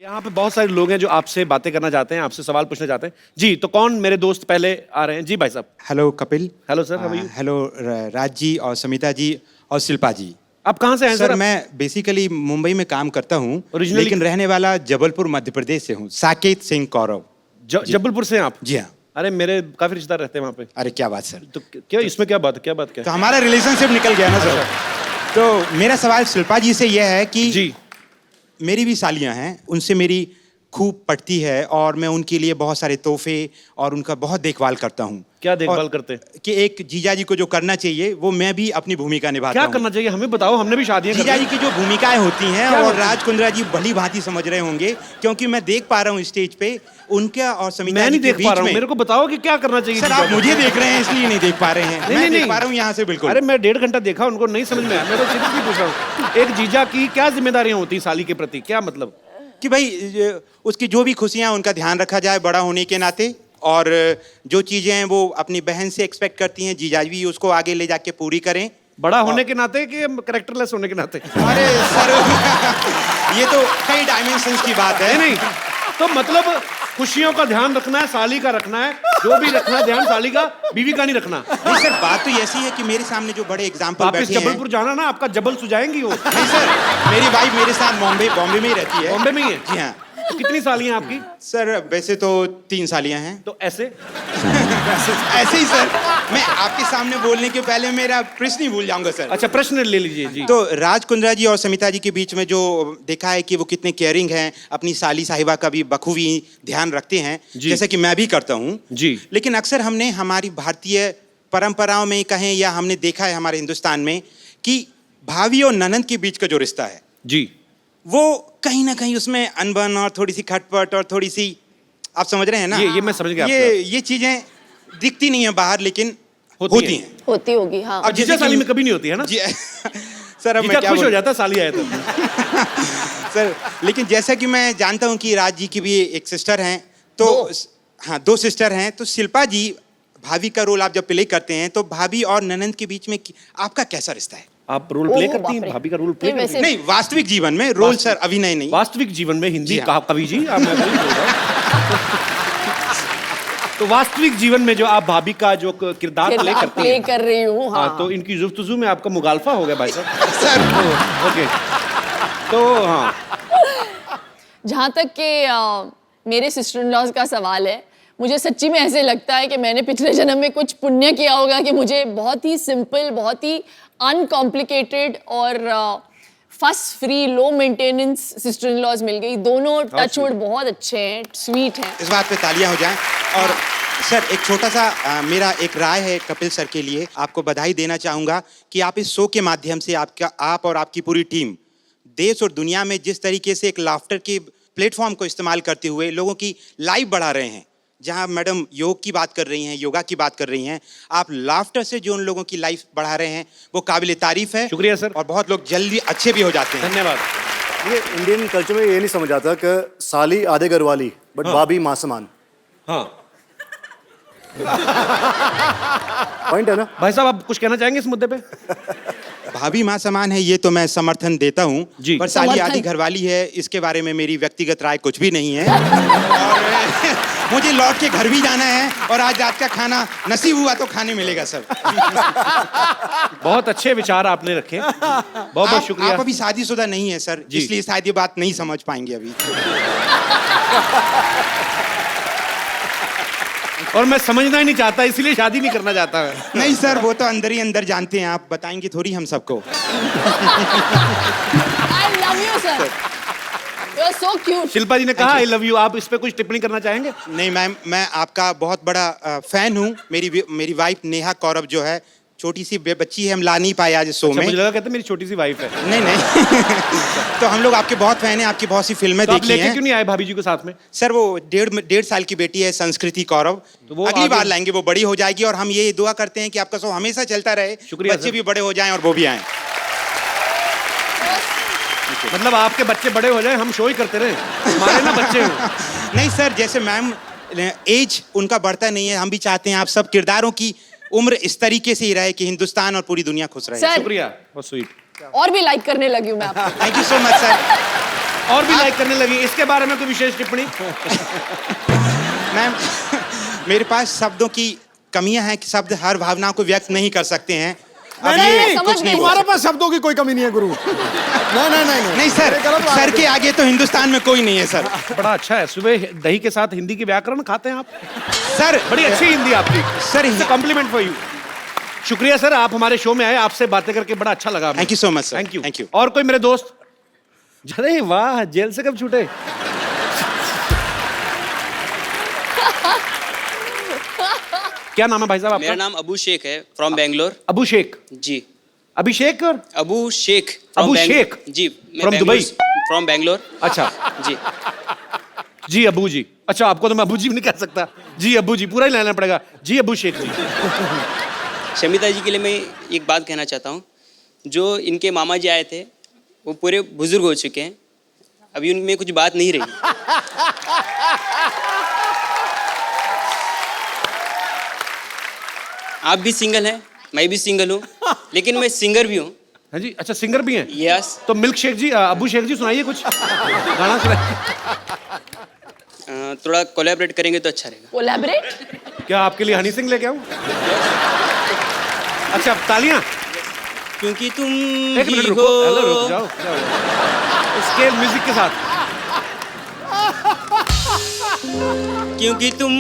यहाँ पे बहुत सारे लोग हैं जो आपसे बातें करना चाहते हैं, आपसे सवाल पूछना चाहते हैं। जी, तो कौन मेरे दोस्त पहले आ रहे हैं? जी भाई साहब। Hello Kapil. Hello sir, how are you? Hello Raj ji और समिता जी और शिल्पा जी। आप कहाँ से हैं सर सर? मैं बेसिकली मुंबई में काम करता हूँ, Originally- लेकिन रहने वाला जबलपुर मध्य प्रदेश से हूँ। साकेत सिंह कौरव। जबलपुर से हैं आप? जी हाँ। अरे मेरे काफी रिश्तेदार रहते हैं वहाँ पे। अरे क्या बात सर। तो क्या इसमें क्या बात है? क्या बात क्या तो हमारा रिलेशनशिप निकल गया ना सर। तो मेरा सवाल शिल्पा जी से यह है कि जी, मेरी भी सालियाँ हैं, उनसे मेरी खूब पटती है और मैं उनके लिए बहुत सारे तोहफे और उनका बहुत देखभाल करता हूँ। क्या देखभाल और करते हैं? कि एक जीजा जी को जो करना चाहिए वो मैं भी अपनी भूमिका निभाता क्या हूँ। करना चाहिए हमें बताओ, हमने भी शादियां जीजा करनी जी की जो भूमिकाएं होती हैं क्या और होती हैं? राज कुंद्रा जी भली भांति समझ रहे होंगे, क्योंकि मैं देख पा रहा हूँ स्टेज पे उनका और समिता मैं जी नहीं के देख बीच पा रहा हूँ, में। मेरे को बताओ कि क्या करना चाहिए। सर आप मुझे देख रहे हैं इसलिए नहीं देख पा रहे हैं। नहीं, मैं नहीं, देख नहीं। पा रहा हूँ यहाँ से बिल्कुल। अरे मैं 1.5 घंटा देखा, उनको नहीं समझ में आया। मैं तो सीरियसली पूछ रहा हूँ, एक जीजा की क्या जिम्मेदारियां होती हैं साली के प्रति? क्या मतलब? कि भाई उसकी जो भी खुशियाँ उनका ध्यान रखा जाए बड़ा होने के नाते, और जो चीजें हैं वो अपनी बहन से एक्सपेक्ट करती हैं, जीजा भी उसको आगे ले जाके पूरी करें। बड़ा होने के नाते कि कैरेक्टरलेस होने के नाते? अरे सर ये तो कई डायमेंशंस की बात है। नहीं, तो मतलब खुशियों का ध्यान रखना है, साली का रखना है, जो भी रखना है ध्यान साली का, बीवी का नहीं रखना। नहीं सर, बात तो ऐसी है कि मेरे सामने जो बड़े एग्जाम्पल वापस बैठे हैं। जबलपुर जाना ना, आपका जबल सुझाएंगी वो। नहीं सर, मेरी वाइफ मेरे साथ बॉम्बे में ही रहती है। बॉम्बे में ही है? जी हाँ। तो कितनी सालियां आपकी? सर वैसे तो 3 सालियां हैं। तो ऐसे ऐसे ही सर, मैं आपके सामने बोलने के पहले मेरा प्रश्न ही भूल जाऊंगा सर। अच्छा, प्रश्न ले लीजिए जी। तो राज कुंद्रा जी और समिता जी के बीच में जो देखा है कि वो कितने केयरिंग हैं, अपनी साली साहिबा का भी बखूबी ध्यान रखते हैं, जैसे कि मैं भी करता हूँ जी। लेकिन अक्सर हमने हमारी भारतीय परंपराओं में कहें या हमने देखा है हमारे हिंदुस्तान में कि भाभी और ननंद के बीच का जो रिश्ता है जी, वो कहीं ना कहीं उसमें अनबन और थोड़ी सी खटपट और थोड़ी सी, आप समझ रहे हैं ना? ये मैं समझ गया ये चीजें दिखती नहीं है बाहर, लेकिन होती हैं। होती होगी हाँ। अब जीजा साली में कभी नहीं होती है ना? जी सर अब जीजा मैं क्या खुश हो बोलूं? जाता है साली आए तो। सर लेकिन जैसा कि मैं जानता हूं कि राज जी की भी एक सिस्टर हैं, तो हाँ 2 सिस्टर हैं, तो शिल्पा जी भाभी का रोल आप जब प्ले करते हैं तो भाभी और ननंद के बीच में आपका कैसा रिश्ता है? आप रोल प्ले ओह, करती हैं? बाप रे। भाभी का रोल प्ले नहीं, करती हैं? नहीं, वास्तविक जीवन में रोल सर, अभिनय नहीं। वास्तविक जीवन में हिंदी जी हाँ। कहा कवि जी, आप मैं वही बोल रहा हूं। तो वास्तविक जीवन में जो आप भाभी का जो किरदार प्ले करती प्ले हैं, कर रही हूँ हाँ। तो इनकी जुफ्तजू में आपका मुगालफा हो गया भाई साहब। सर ओके, तो हाँ, जहाँ तक कि मेरे सिस्टर इन लॉज का सवाल है, मुझे सच्ची में ऐसे लगता है कि मैंने पिछले जन्म में कुछ पुण्य किया होगा कि मुझे बहुत ही सिंपल, बहुत ही अनकॉम्प्लिकेटेड और fuss free, low maintenance sister in laws मिल गई। दोनों टचवुड बहुत अच्छे हैं, स्वीट हैं। इस बात पे तालियां हो जाएं। और सर एक छोटा सा मेरा एक राय है कपिल सर के लिए, आपको बधाई देना चाहूंगा कि आप इस शो के माध्यम से आप और आपकी पूरी टीम देश और दुनिया में जिस तरीके से एक लाफ्टर के प्लेटफॉर्म को इस्तेमाल करते हुए लोगों की लाइफ बढ़ा रहे हैं। जहां मैडम योग की बात कर रही हैं, योगा की बात कर रही हैं, आप लाफ्टर से जो उन लोगों की लाइफ बढ़ा रहे हैं वो काबिल तारीफ है। शुक्रिया सर। और बहुत लोग जल्दी अच्छे भी हो जाते हैं। धन्यवाद। ये इंडियन कल्चर में ये नहीं समझ आता कि साली आधे घर वाली बट भाभी माँ समान। हाँ पॉइंट है ना? भाई साहब, आप कुछ कहना चाहेंगे इस मुद्दे पे? भाभी माँ समान है, ये तो मैं समर्थन देता हूँ, जी। पर साली समर्थन। आधी घरवाली है, इसके बारे में मेरी व्यक्तिगत राय कुछ भी नहीं है। और मुझे लौट के घर भी जाना है और आज रात का खाना नसीब हुआ तो खाने मिलेगा सर। बहुत अच्छे विचार आपने रखे, बहुत बहुत शुक्रिया। आप अभी शादीशुदा नहीं है सर, जी। इसलिए शायद ये बात नहीं समझ पाएंगे अभी। और मैं समझना ही नहीं चाहता, इसलिए शादी नहीं करना चाहता मैं। नहीं सर, वो तो अंदर ही अंदर जानते हैं, आप बताएंगे थोड़ी हम सबको। I love you sir. You are so cute. Shilpa जी ने कहा आई लव यू, आप इस पे कुछ टिप्पणी करना चाहेंगे? नहीं मैम, मैं आपका बहुत बड़ा फैन हूँ। मेरी वाइफ नेहा कौरव जो है, छोटी सी बच्ची है, हम ला नहीं पाए आज इस शो अच्छा, में। मुझे लगा कहते मेरी छोटी सी वाइफ है। नहीं तो हम लोग आपके बहुत फैन हैं, आपकी बहुत सी फिल्में तो आप देखी लेके हैं। क्यों नहीं आए भाभी जी को साथ में? सर वो 1.5 साल की बेटी है संस्कृति कौरव, तो वो अगली आगे- बार लाएंगे, वो बड़ी हो जाएगी और हम ये दुआ करते हैं कि आपका शो हमेशा चलता रहे, शुक्रिया बच्चे सर। भी बड़े हो जाएं और वो भी आएं। मतलब आपके बच्चे बड़े हो जाए, हम शो ही करते रहे, हमारे ना बच्चे हो। नहीं सर, जैसे मैम एज उनका बढ़ता नहीं है, हम भी चाहते हैं आप सब किरदारों की उम्र इस तरीके से ही रहे कि हिंदुस्तान और पूरी दुनिया खुश रहे। सर शुक्रिया, बहुत स्वीट। और भी लाइक करने लगी हूँ मैं आपको। Thank you so much sir. और भी लाइक करने लगी। इसके बारे में कोई विशेष टिप्पणी? मैम मेरे पास शब्दों की कमियां हैं कि शब्द हर भावना को व्यक्त नहीं कर सकते हैं। अब नहीं, ये समझ कुछ गई। नहीं बोल तुम्हारे पास शब्दों की कोई कमी नहीं है गुरु। नहीं नहीं सर, ये गलत बात सर है। के आगे तो हिंदुस्तान में कोई नहीं है सर। बड़ा अच्छा है, सुबह दही के साथ हिंदी के व्याकरण खाते हैं आप। सर बड़ी अच्छी हिंदी आपकी सर, कॉम्प्लीमेंट फॉर यू। शुक्रिया सर, आप हमारे शो में आए, आपसे बातें करके बड़ा अच्छा लगा। Thank you so much sir. Thank you. Thank you. और कोई मेरे दोस्त? अरे वाह, जेल से कब छूटे? क्या नाम है भाई साहब आपका? मेरा नाम अबू शेख है, फ्रॉम बेंगलोर। अबू शेख। जी, अभिषेक और अबू शेख अबू शेख? जी, From दुबई? फ्रॉम बेंगलोर। अच्छा जी, जी अबू जी। अच्छा, आपको तो मैं अबू जी भी नहीं कह सकता। जी अबू जी पूरा ही लेना पड़ेगा। जी अबू शेख जी। शमिता जी के लिए मैं एक बात कहना चाहता हूँ। जो इनके मामा जी आए थे वो पूरे बुजुर्ग हो चुके हैं, अभी उनमें कुछ बात नहीं रही। आप भी सिंगल हैं, मैं भी सिंगल हूँ, लेकिन मैं सिंगर भी हूँ। हाँ जी, अच्छा सिंगर भी हैं? यस। तो मिल्क शेख जी, अबू शेख जी सुनाइए कुछ गाना सुनाइए। थोड़ा कोलैबोरेट करेंगे तो अच्छा रहेगा। कोलैबोरेट? क्या आपके लिए हनी सिंह लेके आऊं? अच्छा, तालियां। क्योंकि तुम एक मिनट ही रुको, हो। हेलो, रुक जाओ। स्केल म्यूजिक के साथ। क्योंकि तुम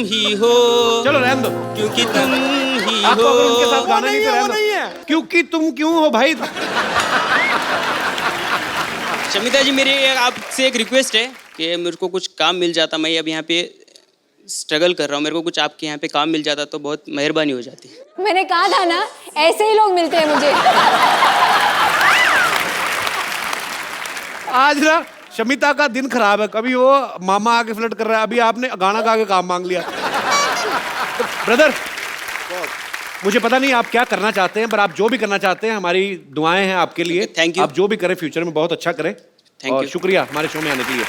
ही हो, चलो रहने दो। क्योंकि तुम ही आपको अगर उनके हो। साथ गाना नहीं तो रहने दो। क्योंकि तुम क्यों हो भाई? शमिता जी, मेरी आपसे एक रिक्वेस्ट है कि मेरे को कुछ काम मिल जाता। मैं अब यहाँ पे स्ट्रगल कर रहा हूँ, मेरे को कुछ आपके यहाँ पे काम मिल जाता तो बहुत मेहरबानी हो जाती। मैंने कहा था ना, ऐसे ही लोग मिलते हैं मुझे। आज ना शमिता का दिन खराब है। कभी वो मामा आके फ्लर्ट कर रहा है, अभी आपने गाना गा के काम मांग लिया। तो ब्रदर, मुझे पता नहीं आप क्या करना चाहते हैं, पर आप जो भी करना चाहते हैं हमारी दुआएं हैं आपके लिए। Thank you. आप जो भी करें फ्यूचर में बहुत अच्छा करें। Thank और you. शुक्रिया हमारे शो में आने के लिए।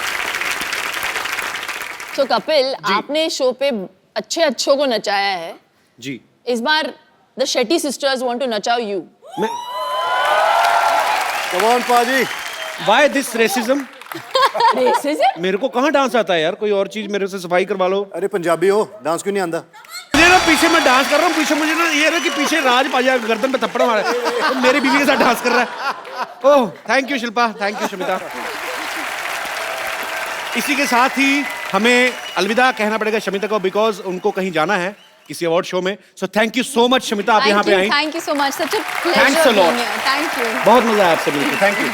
तो कपिल, आपने शो पे अच्छों को नचाया है। जी इस बार the Shetty sisters want to नचाओ यू। मैं कम ऑन पाजी। Why this racism? रेसिज्म? मेरे को कहाँ डांस आता है यार? कोई और चीज मेरे से सफाई करवा लो। अरे पंजाबी हो, डांस क्यों नहीं आंदा? मुझे ना पीछे मैं डांस कर रहा हूँ, पीछे मुझे ना ये ना कि पीछे राज पाजा गर्दन पे थप्पड़ मारा है, तो मेरी बीवी के साथ डांस कर रहा है। Oh thank you Shilpa, thank you Shamita. इसी के साथ ही हमें अलविदा कहना पड़ेगा शमिता को, बिकॉज उनको कहीं जाना है किसी अवार्ड शो में। So thank you so much Shamita, आप यहाँ पे आई। Thank you so much, such a Thanks a pleasure lot. Being here. Thank you. बहुत मजा आया आपसे मिलकर, थैंक यू।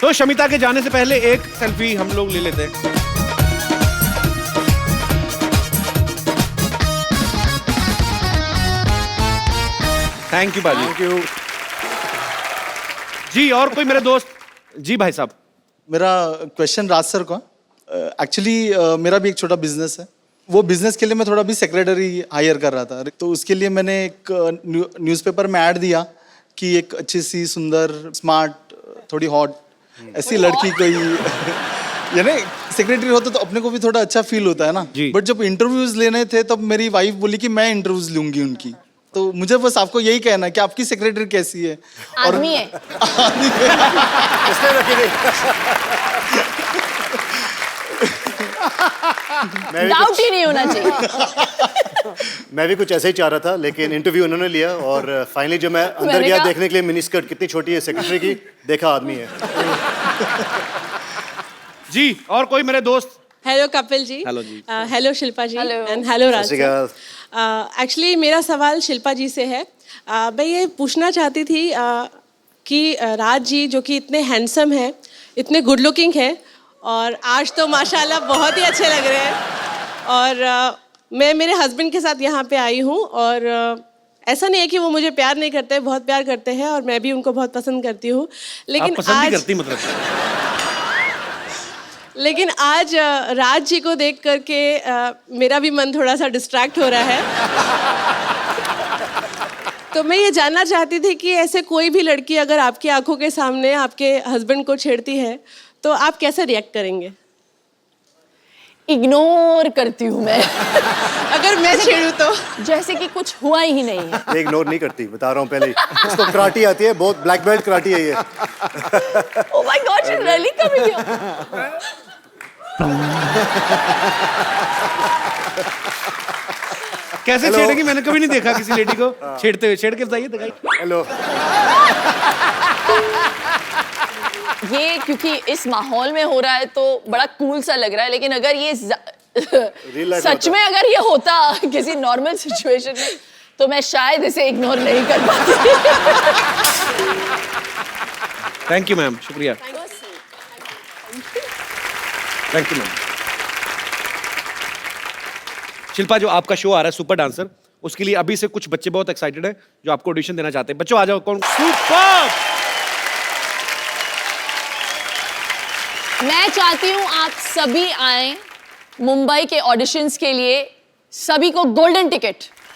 तो शमिता के जाने से पहले एक सेल्फी हम लोग ले लेते हैं। थैंक यू बाजी। Thank you. जी और कोई मेरे दोस्त? जी भाई साहब। मेरा क्वेश्चन राज सर को। एक्चुअली मेरा भी एक छोटा बिजनेस है। वो बिजनेस के लिए मैं थोड़ा भी सेक्रेटरी हायर कर रहा था, तो उसके लिए मैंने एक न्यूज़पेपर में ऐड दिया कि एक अच्छी सी सुंदर स्मार्ट थोड़ी हॉट ऐसी लड़की कोई यानी सेक्रेटरी होता तो अपने को भी थोड़ा अच्छा फील होता है ना। जी। बट जब इंटरव्यूज लेने थे तब मेरी वाइफ बोली कि मैं इंटरव्यूज लूंगी उनकी, तो मुझे बस आपको यही कहना है कि आपकी सेक्रेटरी कैसी है? आदमी है। इसलिए रखी गई। डाउट ही नहीं होना चाहिए। मैं भी कुछ ऐसे ही चाह रहा था, लेकिन इंटरव्यू उन्होंने लिया और फाइनली जब मैं अंदर मैंने गया कहा- देखने के लिए मिनी स्कर्ट कितनी छोटी है सेक्रेटरी की, देखा आदमी है। जी और कोई मेरे दोस्त? हेलो कपिल जी। हेलो जी। Hello Shilpa ji. Hello. And hello Raj सत श्री अकाल। एक्चुअली मेरा सवाल शिल्पा जी से है। मैं ये पूछना चाहती थी कि राज जी जो कि इतने हैंडसम हैं, इतने गुड लुकिंग हैं, और आज तो माशाल्लाह बहुत ही अच्छे लग रहे हैं। और मैं मेरे हस्बैंड के साथ यहाँ पे आई हूँ, और ऐसा नहीं है कि वो मुझे प्यार नहीं करते, बहुत प्यार करते हैं, और मैं भी उनको बहुत पसंद करती हूँ। लेकिन आप पसंद नहीं आज करती मतलब? लेकिन आज राज जी को देख करके मेरा भी मन थोड़ा सा डिस्ट्रैक्ट हो रहा है। तो मैं ये जानना चाहती थी कि ऐसे कोई भी लड़की अगर आपकी आंखों के सामने आपके हस्बैंड को छेड़ती है तो आप कैसे रिएक्ट करेंगे? इग्नोर करती हूँ मैं अगर मैं छेड़ू तो जैसे कि कुछ हुआ ही नहीं है। ये इग्नोर नहीं करती, बता रहा हूँ पहले ही। इसको कराटी आती है, बहुत ब्लैक बेल्ट कराटी है ये। Oh my God, she's really coming here. कैसे Hello. छेड़ेगी? मैंने कभी नहीं देखा किसी लेडी को छेड़ते हुए। छेड़ के बताइए, दिखाइए। हेलो। ये क्योंकि इस माहौल में हो रहा है तो बड़ा कूल सा लग रहा है, लेकिन अगर ये life सच होता। में अगर ये होता किसी नॉर्मल सिचुएशन में तो मैं शायद इसे इग्नोर नहीं कर पाती। थैंक यू मैम, शुक्रिया। Thank you ma'am. शिल्पा, जो आपका शो आ रहा है सुपर डांसर, उसके लिए अभी से कुछ बच्चे बहुत एक्साइटेड हैं जो आपको ऑडिशन देना चाहते हैं। बच्चों आ जाओ। कौन? सुपर। मैं चाहती हूँ आप सभी आए मुंबई के ऑडिशंस के लिए, सभी को गोल्डन टिकट।